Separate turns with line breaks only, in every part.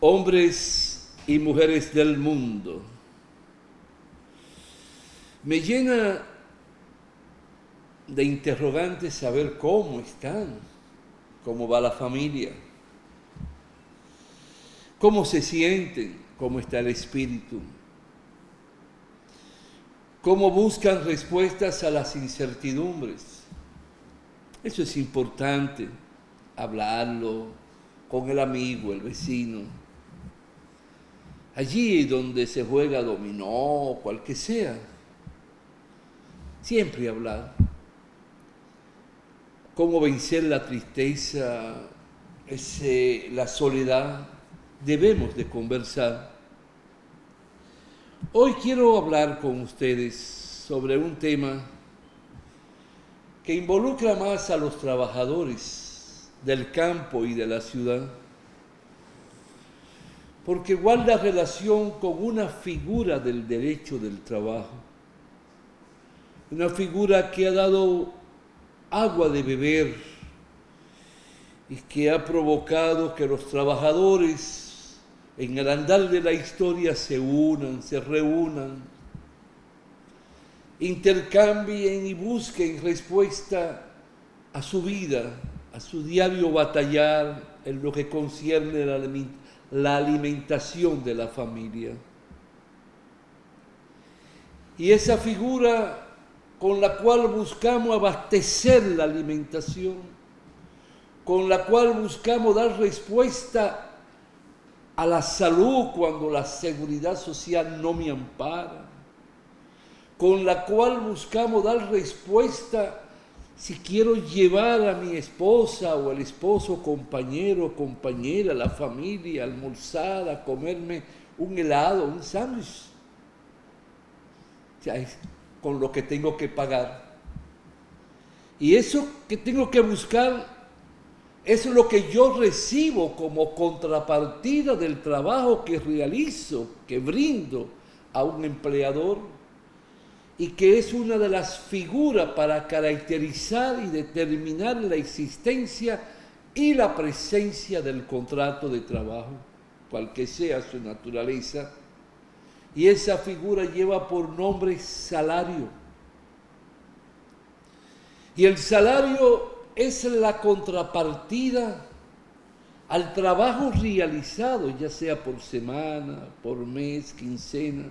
hombres y mujeres del mundo. Me llena de interrogantes saber cómo están, cómo va la familia, cómo se sienten, cómo está el espíritu, cómo buscan respuestas a las incertidumbres. Eso es importante, hablarlo con el amigo, el vecino. Allí donde se juega dominó, cual que sea, siempre hablar. Cómo vencer la tristeza, la soledad, debemos de conversar. Hoy quiero hablar con ustedes sobre un tema que involucra más a los trabajadores del campo y de la ciudad, porque guarda relación con una figura del derecho del trabajo, una figura que ha dado agua de beber y que ha provocado que los trabajadores en el andar de la historia se unan, se reúnan, intercambien y busquen respuesta a su vida, a su diario batallar en lo que concierne la alimentación de la familia. Y esa figura con la cual buscamos abastecer la alimentación, con la cual buscamos dar respuesta a la salud cuando la seguridad social no me ampara, con la cual buscamos dar respuesta si quiero llevar a mi esposa o el esposo, compañero o compañera, la familia, a almorzar, a comerme un helado, un sándwich, o sea, con lo que tengo que pagar. Y eso que tengo que buscar es lo que yo recibo como contrapartida del trabajo que realizo, que brindo a un empleador, y que es una de las figuras para caracterizar y determinar la existencia y la presencia del contrato de trabajo, cual que sea su naturaleza. Y esa figura lleva por nombre salario. Y el salario es la contrapartida al trabajo realizado, ya sea por semana, por mes, quincena,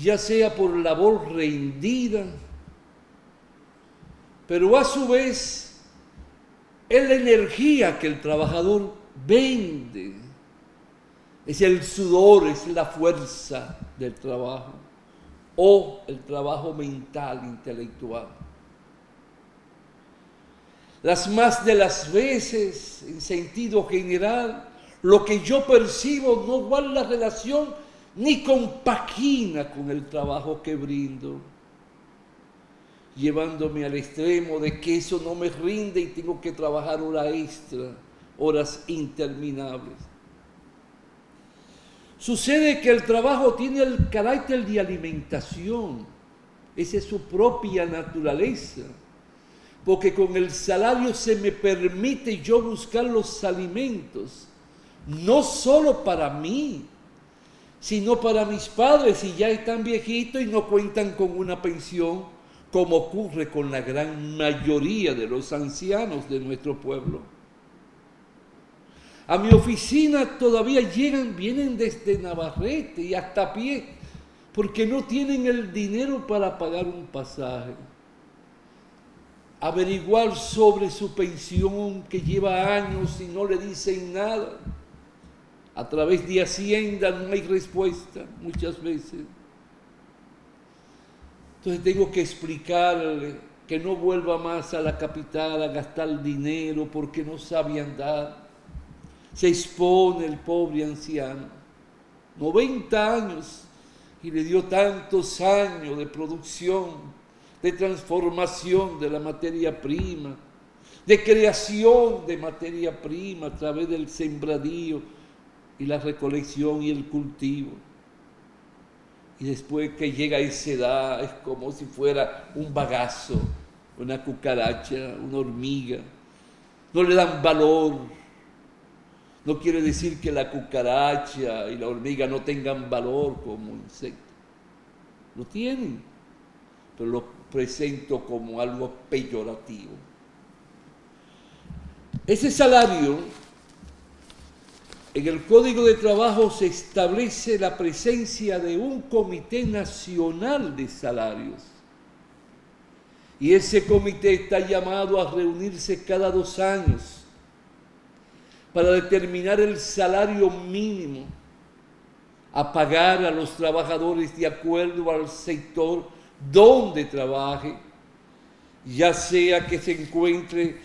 ya sea por labor rendida, pero a su vez es la energía que el trabajador vende, es el sudor, es la fuerza del trabajo o el trabajo mental, intelectual. Las más de las veces, en sentido general, lo que yo percibo no guarda relación ni compagina con el trabajo que brindo, llevándome al extremo de que eso no me rinde y tengo que trabajar hora extra, horas interminables. Sucede que el trabajo tiene el carácter de alimentación, esa es su propia naturaleza, porque con el salario se me permite yo buscar los alimentos, no solo para mí, sino para mis padres, si ya están viejitos y no cuentan con una pensión, como ocurre con la gran mayoría de los ancianos de nuestro pueblo. A mi oficina todavía vienen desde Navarrete y hasta a pie, porque no tienen el dinero para pagar un pasaje. Averiguar sobre su pensión que lleva años y no le dicen nada. A través de Hacienda no hay respuesta muchas veces. Entonces tengo que explicarle que no vuelva más a la capital a gastar dinero porque no sabe andar. Se expone el pobre anciano, 90 años, y le dio tantos años de producción, de transformación de la materia prima, de creación de materia prima a través del sembradío y la recolección y el cultivo. Y después que llega a esa edad es como si fuera un bagazo, una cucaracha, una hormiga. No le dan valor, No quiere decir que la cucaracha y la hormiga no tengan valor como insectos. Lo tienen, pero lo presento como algo peyorativo. Ese salario, en el Código de Trabajo se establece la presencia de un Comité Nacional de Salarios. Y ese comité está llamado a reunirse cada 2 años para determinar el salario mínimo a pagar a los trabajadores de acuerdo al sector donde trabaje, ya sea que se encuentre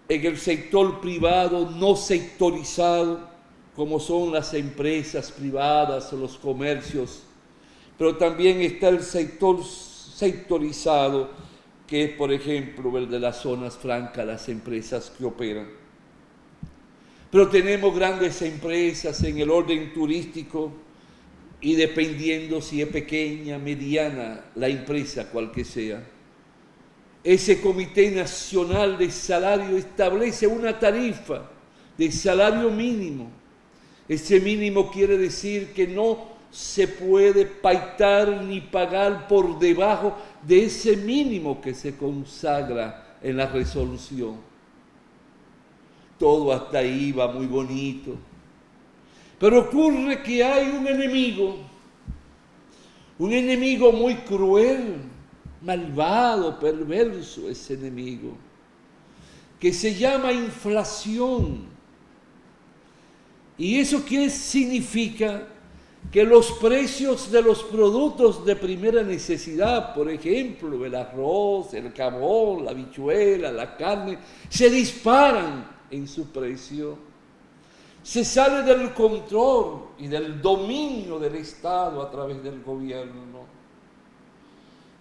en el sector privado no sectorizado, como son las empresas privadas o los comercios, pero también está el sector sectorizado, que es, por ejemplo, el de las zonas francas, las empresas que operan. Pero tenemos grandes empresas en el orden turístico y dependiendo si es pequeña, mediana, la empresa cual que sea. Ese Comité Nacional de Salario establece una tarifa de salario mínimo. Ese mínimo quiere decir que no se puede pactar ni pagar por debajo de ese mínimo que se consagra en la resolución. Todo hasta ahí va muy bonito. Pero ocurre que hay un enemigo muy cruel, malvado, perverso, ese enemigo, que se llama inflación. ¿Y eso qué significa? Que los precios de los productos de primera necesidad, por ejemplo, el arroz, el jabón, la habichuela, la carne, se disparan en su precio. Se sale del control y del dominio del Estado a través del gobierno.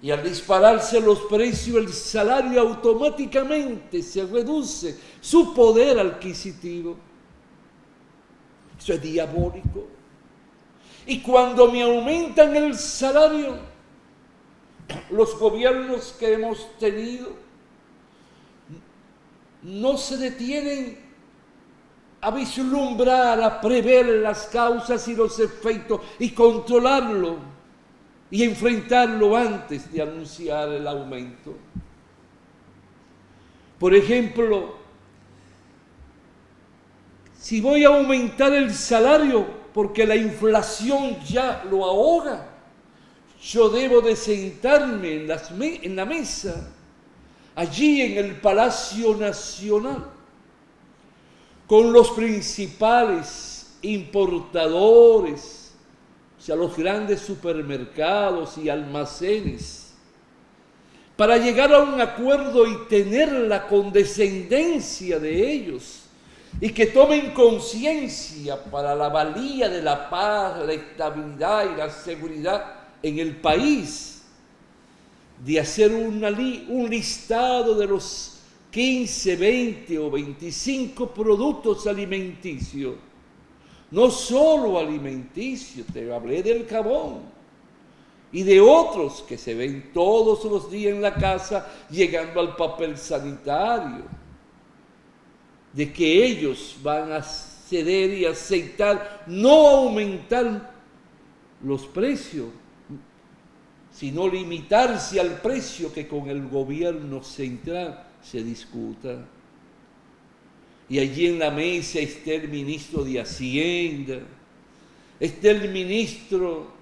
Y al dispararse los precios, el salario automáticamente se reduce, su poder adquisitivo. Eso es diabólico. Y cuando me aumentan el salario, los gobiernos que hemos tenido no se detienen a vislumbrar, a prever las causas y los efectos y controlarlo y enfrentarlo antes de anunciar el aumento. Por ejemplo, si voy a aumentar el salario porque la inflación ya lo ahoga, yo debo de sentarme en la mesa, allí en el Palacio Nacional, con los principales importadores, o sea, los grandes supermercados y almacenes, para llegar a un acuerdo y tener la condescendencia de ellos, y que tomen conciencia para la valía de la paz, la estabilidad y la seguridad en el país, de hacer un listado de los 15, 20 o 25 productos alimenticios, no solo alimenticios, te hablé del jabón y de otros que se ven todos los días en la casa, llegando al papel sanitario, de que ellos van a ceder y aceptar no aumentar los precios, sino limitarse al precio que con el gobierno central se discuta. Y allí en la mesa está el ministro de Hacienda, está el ministro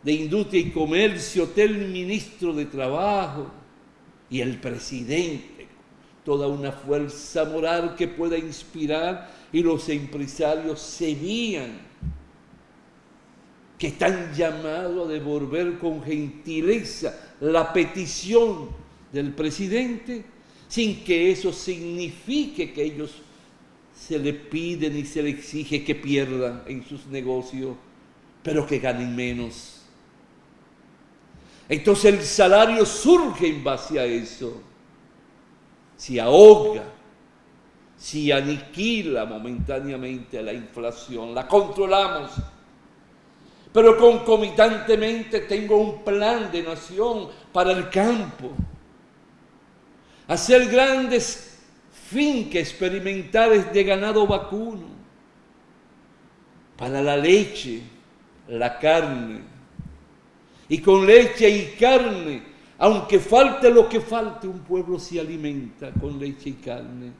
de Industria y Comercio, está el ministro de Trabajo y el presidente. Toda una fuerza moral que pueda inspirar, y los empresarios se veían que están llamados a devolver con gentileza la petición del presidente, sin que eso signifique que ellos se le piden y se le exige que pierdan en sus negocios, pero que ganen menos. Entonces el salario surge en base a eso. Si ahoga, si aniquila momentáneamente la inflación, la controlamos, pero concomitantemente tengo un plan de nación para el campo, hacer grandes fincas experimentales de ganado vacuno para la leche, la carne. Y con leche y carne, aunque falte lo que falte, un pueblo se alimenta con leche y carne.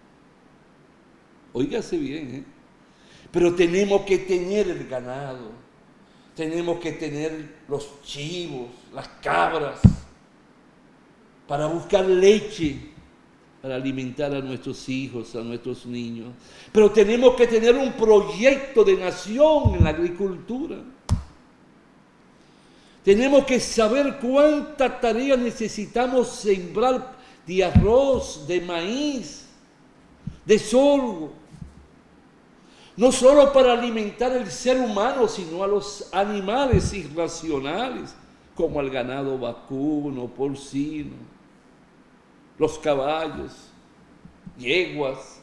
Óigase bien, ¿eh? Pero tenemos que tener el ganado, tenemos que tener los chivos, las cabras, para buscar leche, para alimentar a nuestros hijos, a nuestros niños. Pero tenemos que tener un proyecto de nación en la agricultura. Tenemos que saber cuánta tarea necesitamos sembrar de arroz, de maíz, de sorgo. No solo para alimentar al ser humano, sino a los animales irracionales, como el ganado vacuno, porcino, los caballos, yeguas.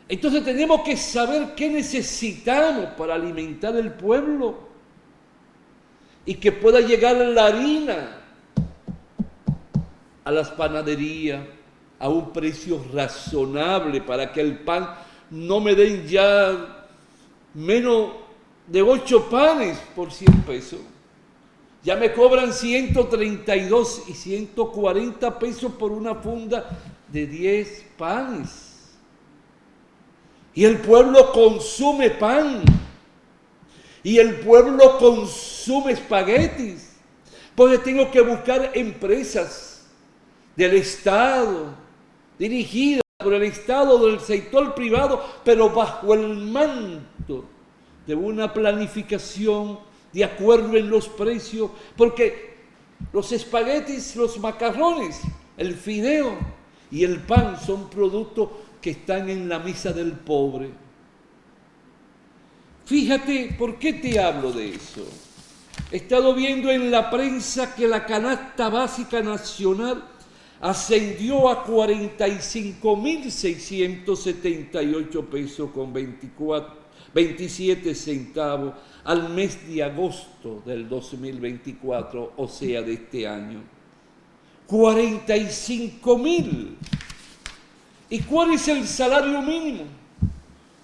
Entonces tenemos que saber qué necesitamos para alimentar el pueblo y que pueda llegar la harina a las panaderías a un precio razonable para que el pan no me den ya menos de 8 panes por 100 pesos. Ya me cobran 132 y 140 pesos por una funda de 10 panes. Y el pueblo consume pan. Y el pueblo consume espaguetis. Pues tengo que buscar empresas del Estado, dirigidas por el Estado, del sector privado, pero bajo el manto de una planificación de acuerdo en los precios, porque los espaguetis, los macarrones, el fideo y el pan son productos que están en la mesa del pobre. Fíjate, ¿por qué te hablo de eso? He estado viendo en la prensa que la canasta básica nacional ascendió a 45.678 pesos con 27 centavos al mes de agosto del 2024, o sea, de este año. 45.000. ¿Y cuál es el salario mínimo?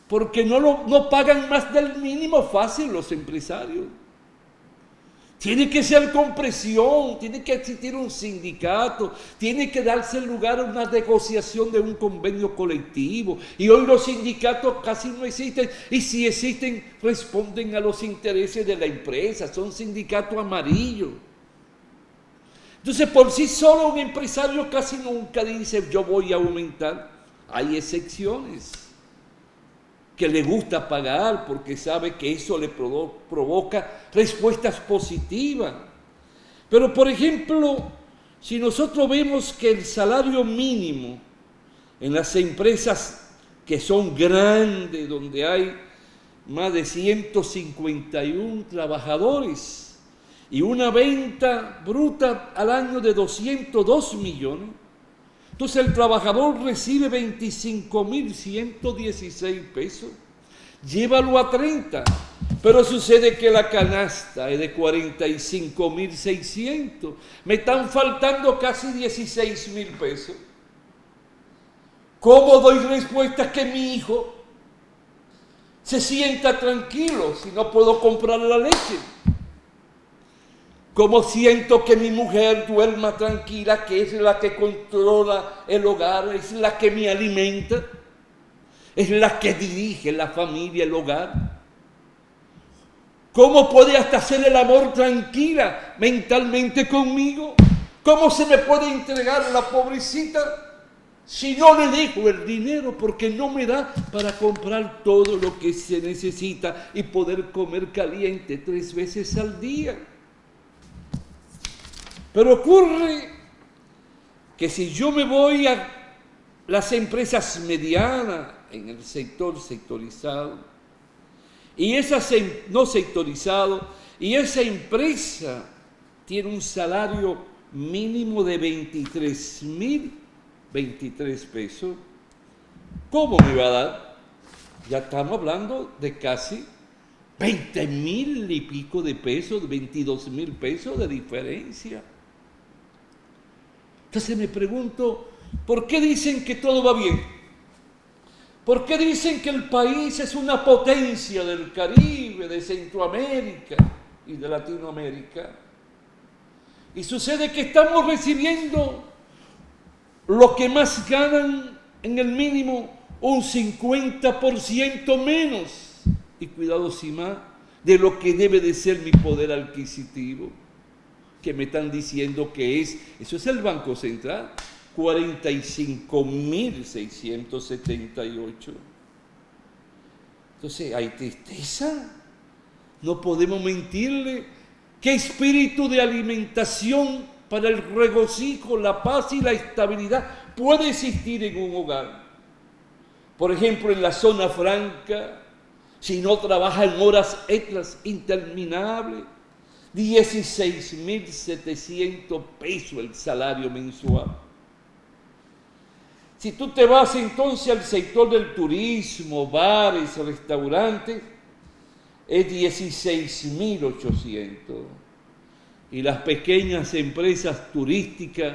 Porque no pagan más del mínimo fácil los empresarios. Tiene que ser con presión, tiene que existir un sindicato, tiene que darse lugar a una negociación de un convenio colectivo. Y hoy los sindicatos casi no existen, y si existen responden a los intereses de la empresa, son sindicatos amarillos. Entonces por sí solo un empresario casi nunca dice yo voy a aumentar. Hay excepciones que le gusta pagar porque sabe que eso le provoca respuestas positivas. Pero, por ejemplo, si nosotros vemos que el salario mínimo en las empresas que son grandes, donde hay más de 151 trabajadores y una venta bruta al año de 202 millones, entonces el trabajador recibe 25.116 pesos, llévalo a 30, pero sucede que la canasta es de 45.600, me están faltando casi 16.000 pesos. ¿Cómo doy respuesta que mi hijo se sienta tranquilo si no puedo comprar la leche? ¿Cómo siento que mi mujer duerma tranquila, que es la que controla el hogar, es la que me alimenta, es la que dirige la familia, el hogar? ¿Cómo puede hasta hacer el amor tranquila mentalmente conmigo? ¿Cómo se me puede entregar a la pobrecita si no le dejo el dinero porque no me da para comprar todo lo que se necesita y poder comer caliente 3 veces al día? Pero ocurre que si yo me voy a las empresas medianas en el sector sectorizado y esas no sectorizado, y esa empresa tiene un salario mínimo de 23.023 pesos, ¿cómo me va a dar? Ya estamos hablando de casi 20.000 y pico de pesos, 22.000 pesos de diferencia. Entonces me pregunto, ¿Por qué dicen que todo va bien? ¿Por qué dicen que el país es una potencia del Caribe, de Centroamérica y de Latinoamérica? Y sucede que estamos recibiendo lo que más ganan en el mínimo un 50% menos, y cuidado si más, de lo que debe de ser mi poder adquisitivo, que me están diciendo que eso es el Banco Central, 45.678. Entonces hay tristeza, no podemos mentirle. ¿Qué espíritu de alimentación para el regocijo, la paz y la estabilidad puede existir en un hogar? Por ejemplo, en la zona franca, si no trabaja en horas extras interminables, 16.700 pesos el salario mensual. Si tú te vas entonces al sector del turismo, bares, restaurantes, es 16.800. Y las pequeñas empresas turísticas,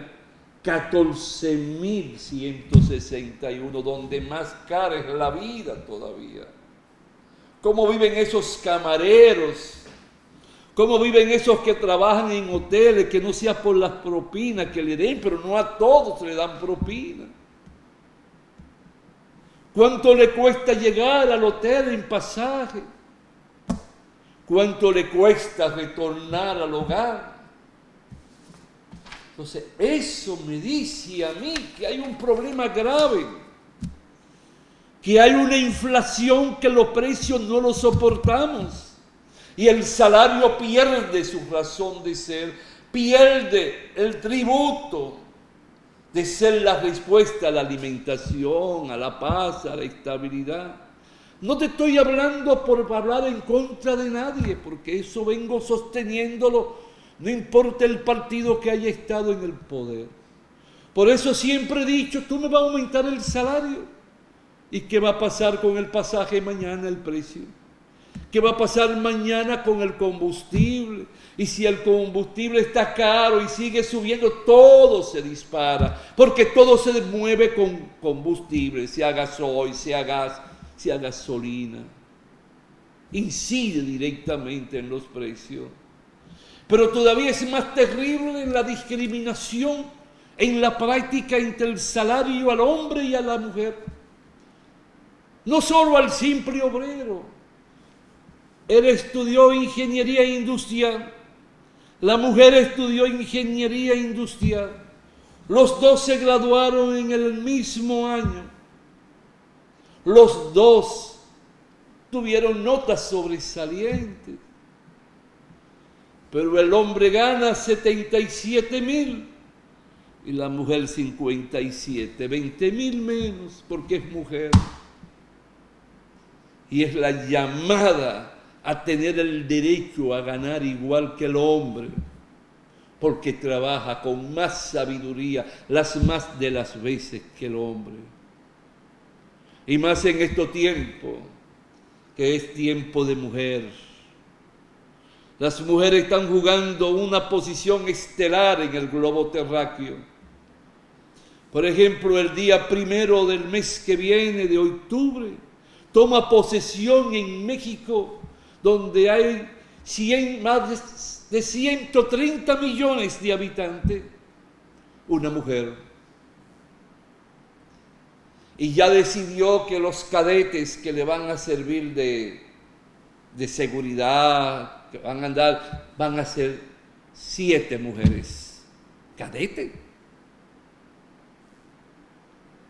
14.161, donde más cara es la vida todavía. ¿Cómo viven esos camareros? ¿Cómo viven esos que trabajan en hoteles, que no sea por las propinas que le den, pero no a todos le dan propina? ¿Cuánto le cuesta llegar al hotel en pasaje? ¿Cuánto le cuesta retornar al hogar? Entonces, eso me dice a mí que hay un problema grave, que hay una inflación que los precios no los soportamos y el salario pierde su razón de ser, pierde el tributo de ser la respuesta a la alimentación, a la paz, a la estabilidad. No te estoy hablando por hablar en contra de nadie, porque eso vengo sosteniéndolo, no importa el partido que haya estado en el poder. Por eso siempre he dicho, tú me vas a aumentar el salario. ¿Y qué va a pasar con el pasaje mañana, el precio? ¿Qué va a pasar mañana con el combustible? Y si el combustible está caro y sigue subiendo, todo se dispara, porque todo se mueve con combustible, sea gasoil, sea gas, sea gasolina. Incide directamente en los precios. Pero todavía es más terrible la discriminación en la práctica entre el salario al hombre y a la mujer. No solo al simple obrero. Él estudió ingeniería industrial, la mujer estudió ingeniería industrial. Los dos se graduaron en el mismo año. Los dos tuvieron notas sobresalientes. Pero el hombre gana 77.000 y la mujer 57, 20.000 menos porque es mujer. Y es la llamada a tener el derecho a ganar igual que el hombre, porque trabaja con más sabiduría las más de las veces que el hombre. Y más en estos tiempos, que es tiempo de mujer. Las mujeres están jugando una posición estelar en el globo terráqueo. Por ejemplo, el día 1 del mes que viene, de octubre, toma posesión en México, donde hay más de 130 millones de habitantes, una mujer. Y ya decidió que los cadetes que le van a servir de seguridad, que van a andar, van a ser 7 mujeres. Cadete.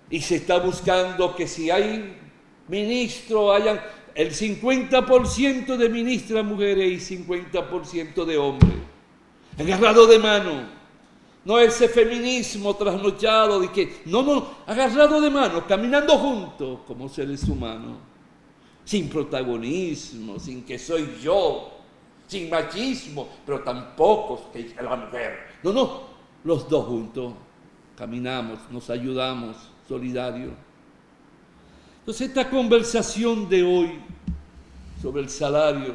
Y se está buscando que si hay ministro, hayan el 50% de ministras mujeres y 50% de hombres. Agarrado de mano. No ese feminismo trasnochado de que, no, agarrado de mano, caminando juntos como seres humanos. Sin protagonismo, sin que soy yo, sin machismo, pero tampoco que la mujer. No, los dos juntos caminamos, nos ayudamos, solidarios. Entonces esta conversación de hoy sobre el salario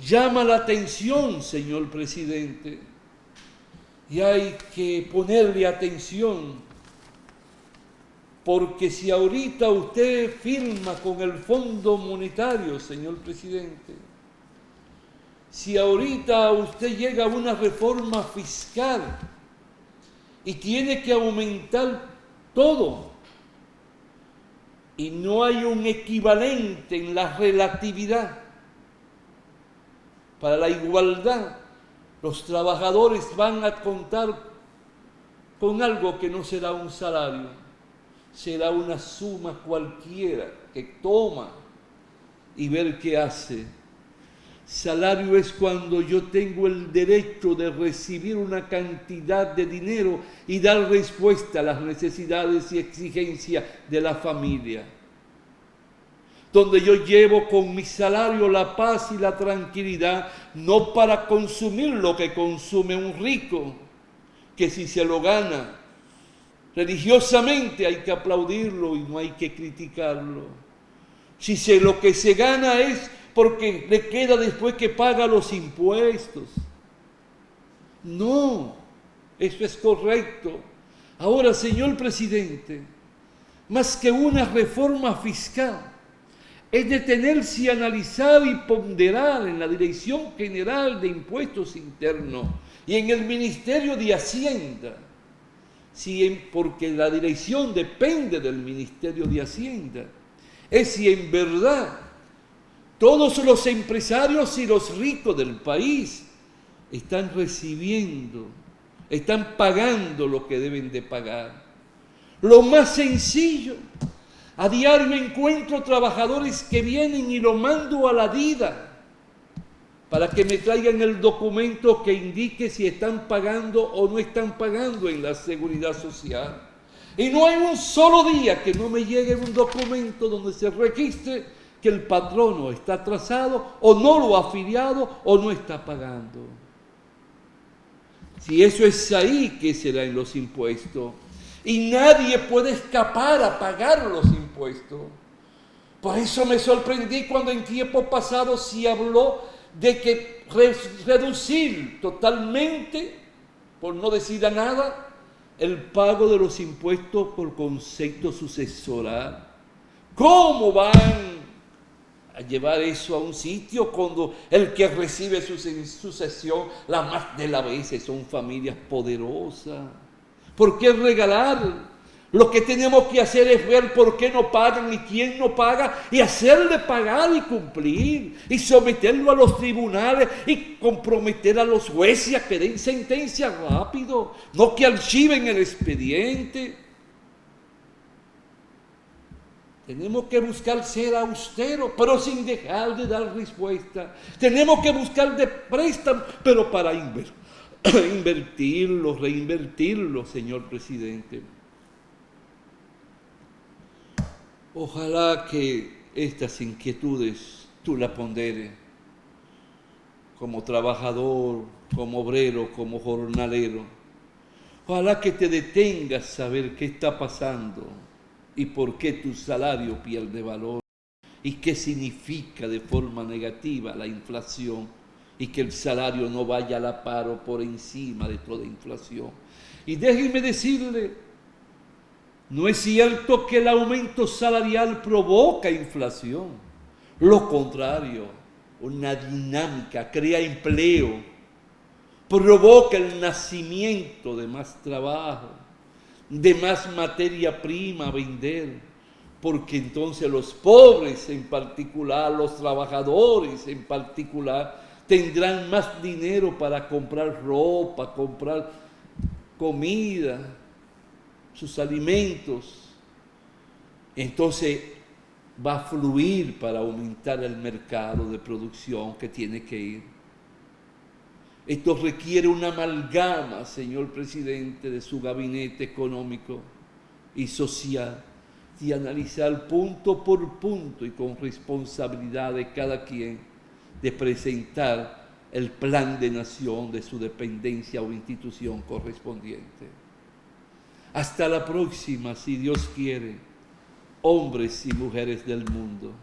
llama la atención, señor presidente, y hay que ponerle atención Porque si ahorita usted firma con el Fondo Monetario, señor presidente, si ahorita usted llega a una reforma fiscal y tiene que aumentar todo, y no hay un equivalente en la relatividad para la igualdad, los trabajadores van a contar con algo que no será un salario, será una suma cualquiera que toma y ver qué hace. Salario es cuando yo tengo el derecho de recibir una cantidad de dinero y dar respuesta a las necesidades y exigencias de la familia. Donde yo llevo con mi salario la paz y la tranquilidad, no para consumir lo que consume un rico, que si se lo gana religiosamente hay que aplaudirlo y no hay que criticarlo. Si lo que se gana es porque le queda después que paga los impuestos. No, eso es correcto. Ahora, señor presidente, más que una reforma fiscal, es detenerse y analizar y ponderar en la Dirección General de Impuestos Internos y en el Ministerio de Hacienda, porque la dirección depende del Ministerio de Hacienda, es si en verdad todos los empresarios y los ricos del país están recibiendo, están pagando lo que deben de pagar. Lo más sencillo, a diario encuentro trabajadores que vienen y lo mando a la DIDA para que me traigan el documento que indique si están pagando o no están pagando en la seguridad social. Y no hay un solo día que no me llegue un documento donde se registre que el patrono está atrasado o no lo ha afiliado o no está pagando. Si eso es ahí, ¿qué será en los impuestos? Y nadie puede escapar a pagar los impuestos. Por eso me sorprendí cuando en tiempo pasado se habló de que reducir totalmente, por no decir a nada, el pago de los impuestos por concepto sucesoral. ¿Cómo van a llevar eso a un sitio cuando el que recibe su sucesión, la más de las veces son familias poderosas? ¿Por qué regalar? Lo que tenemos que hacer es ver por qué no pagan y quién no paga y hacerle pagar y cumplir y someterlo a los tribunales y comprometer a los jueces a que den sentencia rápido, no que archiven el expediente. Tenemos que buscar ser austeros, pero sin dejar de dar respuesta. Tenemos que buscar de préstamo, pero para invertirlo, reinvertirlo, señor presidente. Ojalá que estas inquietudes tú las ponderes como trabajador, como obrero, como jornalero. Ojalá que te detengas a saber qué está pasando y por qué tu salario pierde valor y qué significa de forma negativa la inflación y que el salario no vaya a la par o por encima de toda inflación. Y déjenme decirle, no es cierto que el aumento salarial provoca inflación. Lo contrario, una dinámica crea empleo, provoca el nacimiento de más trabajo, de más materia prima a vender, porque entonces los pobres en particular, los trabajadores en particular, tendrán más dinero para comprar ropa, comprar comida, sus alimentos. Entonces va a fluir para aumentar el mercado de producción que tiene que ir. Esto requiere una amalgama, señor presidente, de su gabinete económico y social, y analizar punto por punto y con responsabilidad de cada quien de presentar el plan de nación de su dependencia o institución correspondiente. Hasta la próxima, si Dios quiere, hombres y mujeres del mundo.